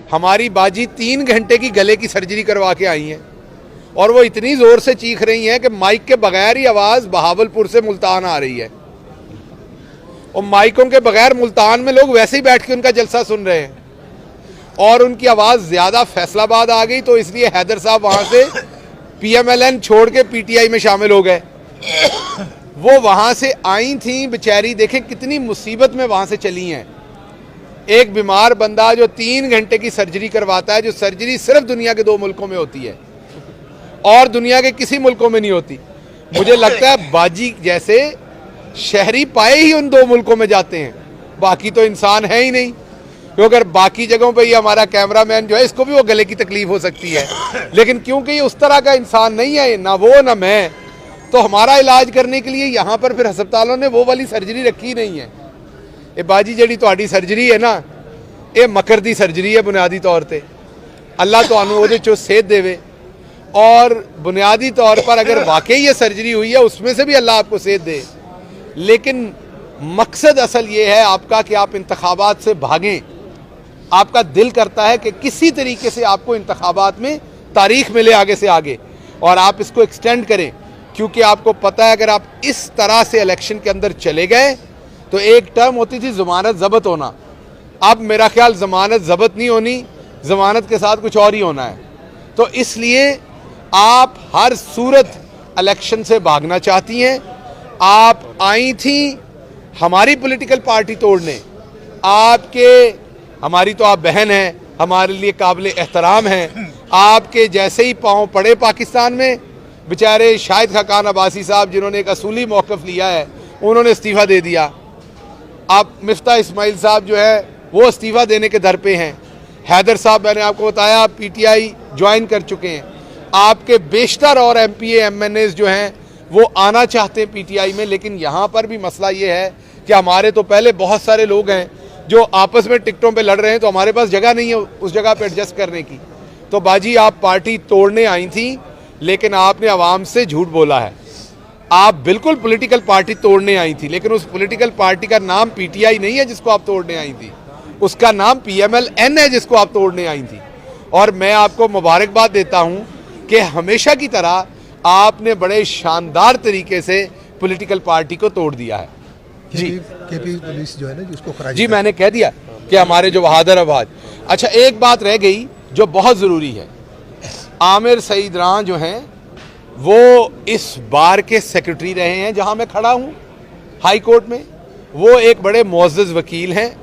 हमारी बाजी 3 घंटे की गले की सर्जरी करवा के आई हैं और वो इतनी ज़ोर से चीख रही हैं कि माइक के बगैर ही आवाज़ बहावलपुर से मुल्तान आ रही है। और माइकों के बगैर मुल्तान में लोग वैसे ही बैठ के उनका जलसा सुन रहे हैं और उनकी आवाज़ ज़्यादा फैसलाबाद आ गई, तो इसलिए हैदर साहब वहाँ से PMLN छोड़ के PTI में शामिल हो गए। वो वहाँ से आई थी बेचारी, देखें कितनी मुसीबत में वहाँ से चली हैं। एक बीमार बंदा जो 3 घंटे की सर्जरी करवाता है, जो सर्जरी सिर्फ दुनिया के 2 मुल्कों में होती है और दुनिया के किसी मुल्कों में नहीं होती। मुझे लगता है बाजी जैसे शहरी पाए ही उन 2 मुल्कों में जाते हैं, बाकी तो इंसान है ही नहीं। क्योंकि अगर बाकी जगहों पे ये हमारा कैमरामैन जो है, इसको भी वो गले की तकलीफ हो सकती है, लेकिन क्योंकि ये उस तरह का इंसान नहीं है, ना वो ना मैं, तो हमारा इलाज करने के लिए यहाँ पर फिर हस्पतालों ने वो वाली सर्जरी रखी नहीं है। ये बाजी जड़ी तो सर्जरी है ना, ये मकर दी सर्जरी है बुनियादी तौर पर। अल्लाह तो वो चो सेहत देवे, और बुनियादी तौर पर अगर वाकई ये सर्जरी हुई है उसमें से भी अल्लाह आपको सेहत दे, लेकिन मकसद असल ये है आपका कि आप इंतखाबात से भागें। आपका दिल करता है कि किसी तरीके से आपको इंतखाबात में तारीख मिले आगे से आगे, और आप इसको एक्सटेंड करें, क्योंकि आपको पता है अगर आप इस तरह से इलेक्शन के अंदर चले गए तो एक टर्म होती थी ज़मानत ज़ब्त होना, अब मेरा ख्याल ज़मानत ज़ब्त नहीं होनी, ज़मानत के साथ कुछ और ही होना है। तो इसलिए आप हर सूरत इलेक्शन से भागना चाहती हैं। आप आई थी हमारी पॉलिटिकल पार्टी तोड़ने, हमारी तो आप बहन हैं, हमारे लिए काबिल एहतराम हैं। आपके जैसे ही पाँव पड़े पाकिस्तान में, बेचारे शाहिद खाकान अब्बासी साहब जिन्होंने एक असूली मौक़िफ़ लिया है, उन्होंने इस्तीफ़ा दे दिया। आप मिफ्ता इस्माइल साहब जो है वो इस्तीफ़ा देने के दर पे हैं। हैदर साहब मैंने आपको बताया PTI ज्वाइन कर चुके हैं। आपके बेशतर और MPA MNAs जो हैं वो आना चाहते हैं PTI में, लेकिन यहाँ पर भी मसला ये है कि हमारे तो पहले बहुत सारे लोग हैं जो आपस में टिकटों पे लड़ रहे हैं, तो हमारे पास जगह नहीं है उस जगह पे एडजस्ट करने की। तो बाजी आप पार्टी तोड़ने आई थी, लेकिन आपने आवाम से झूठ बोला है। आप बिल्कुल पॉलिटिकल पार्टी तोड़ने आई थी, लेकिन उस पॉलिटिकल पार्टी का नाम PTI नहीं है जिसको आप तोड़ने आई थी, उसका नाम PMLN है जिसको आप तोड़ने आई थी। और मैं आपको मुबारकबाद देता हूँ कि हमेशा की तरह आपने बड़े शानदार तरीके से पॉलिटिकल पार्टी को तोड़ दिया है। जी KP पुलिस जो है ना जिसको जी मैंने कह दिया कि हमारे जो बहादुर आबाद। अच्छा, एक बात रह गई जो बहुत ज़रूरी है। आमिर सईद रां जो हैं वो इस बार के सेक्रेटरी रहे हैं जहां मैं खड़ा हूं हाई कोर्ट में। वो एक बड़े मुअज़्ज़ज़ वकील हैं,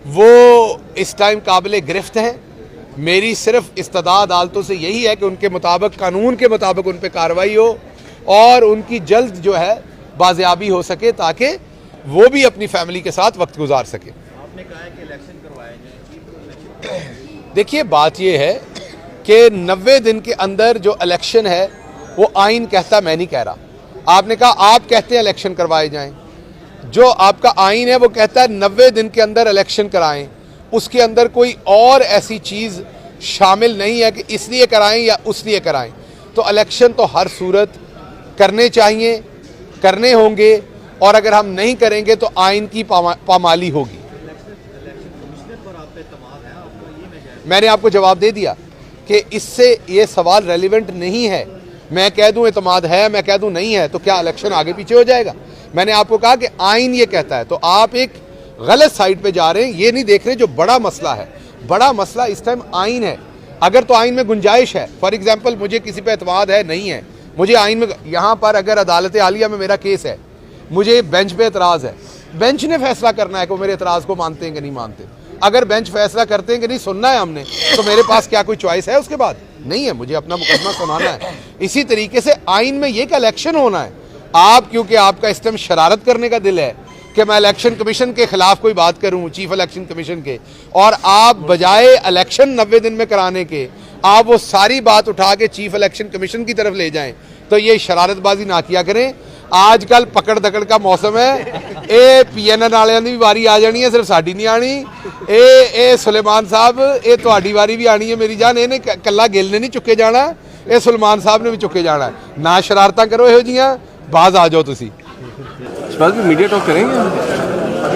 वो इस टाइम काबिल गिरफ्त हैं। मेरी सिर्फ इस्तदा अदालतों से यही है कि उनके मुताबिक, कानून के मुताबिक उन पर कार्रवाई हो और उनकी जल्द जो है बाजियाबी हो सके, ताकि वो भी अपनी फैमिली के साथ वक्त गुजार सके। आपने कहा है कि इलेक्शन करवाए जाएं। देखिए, बात ये है कि 90 दिन के अंदर जो इलेक्शन है वो आइन कहता, मैं नहीं कह रहा। आपने कहा आप कहते हैं इलेक्शन करवाए जाएं, जो आपका आइन है वो कहता है 90 दिन के अंदर इलेक्शन कराएं। उसके अंदर कोई और ऐसी चीज़ शामिल नहीं है कि इसलिए कराएं या उसलिए कराएं। तो इलेक्शन तो हर सूरत करने चाहिए, करने होंगे, और अगर हम नहीं करेंगे तो आइन की पामाली होगी। मैंने आपको जवाब दे दिया कि इससे ये सवाल रेलिवेंट नहीं है। मैं कह दूं एतमाद है, मैं कह दूं नहीं है, तो क्या इलेक्शन आगे पीछे हो जाएगा? मैंने आपको कहा कि आइन ये कहता है, तो आप एक गलत साइड पे जा रहे हैं, ये नहीं देख रहे जो बड़ा मसला है। बड़ा मसला इस टाइम आइन है। अगर तो आइन में गुंजाइश है, फॉर एग्जाम्पल मुझे किसी पे एतमाद है, नहीं है, मुझे आइन में, यहाँ पर अगर अदालत आलिया में मेरा केस है, मुझे बेंच पे एतराज़ है, बेंच ने फैसला करना है कि वो मेरे एतराज़ को मानते हैं कि नहीं मानते। अगर बेंच फैसला करते हैं कि नहीं सुनना है हमने, तो मेरे पास क्या कोई चॉइस है उसके बाद? नहीं है, मुझे अपना मुकदमा सुनाना है। इसी तरीके से आइन में ये का इलेक्शन होना है। आप, क्योंकि आपका इस टाइम शरारत करने का दिल है कि मैं इलेक्शन कमीशन के खिलाफ कोई बात करूं, चीफ इलेक्शन कमीशन के, और आप बजाय इलेक्शन 90 दिन में कराने के आप वो सारी बात उठा के चीफ इलेक्शन कमीशन की तरफ ले जाएं, तो ये शरारतबाजी ना किया करें। आजकल पकड़ दकड़ का मौसम है, ये PNN वालियां दी भी वारी आ जानी है, सिर्फ साडी नहीं आनी। ये सुलेमान साहब, ये तुहाडी वारी भी आनी है मेरी जान, इन्हें कल्ला गिल ने नहीं चुके जाना, ये सुलेमान साहब ने भी चुके जाना है। ना शरारतां करो, इहो जिहियां बाज आ जाओ तुसी। मीडिया टॉक करेंगे।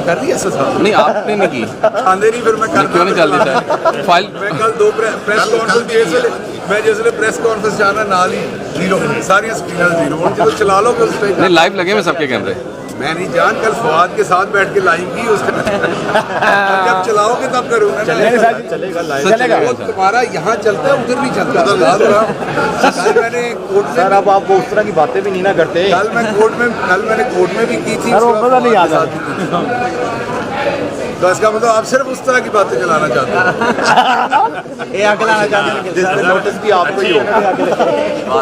कर रही है एस साहब नहीं आपने नहीं की, आंदे नहीं फिर मैं कर क्यों नहीं चल रही फाइल? मैं कल 2 प्रेस कॉन्फ्रेंस भी मैं जिसले प्रेस कॉन्फ्रेंस जाना नाल ही जीरो सारी स्क्रीन जीरो हूं जो चला लो उस पे नहीं लाइव लगे हुए सबके कैमरे। मैं नहीं जान कल फवाद के साथ बैठ के लाइव की उस जब चलाओगे तब करूंगा चलेगा वो तुम्हारा यहाँ चलता है उधर नहीं चलता कल मैंने कोर्ट में सर अब आप उस तरह की बातें भी नहीं ना करते। कल मैंने कोर्ट में भी की थी सर, वो पता नहीं आता। तो इसका मतलब आप सिर्फ उस तरह की बातें चलाना चाहते हैं ये आगे लाना चाहते हैं जिस पे नोटिस भी आपको ही हो वो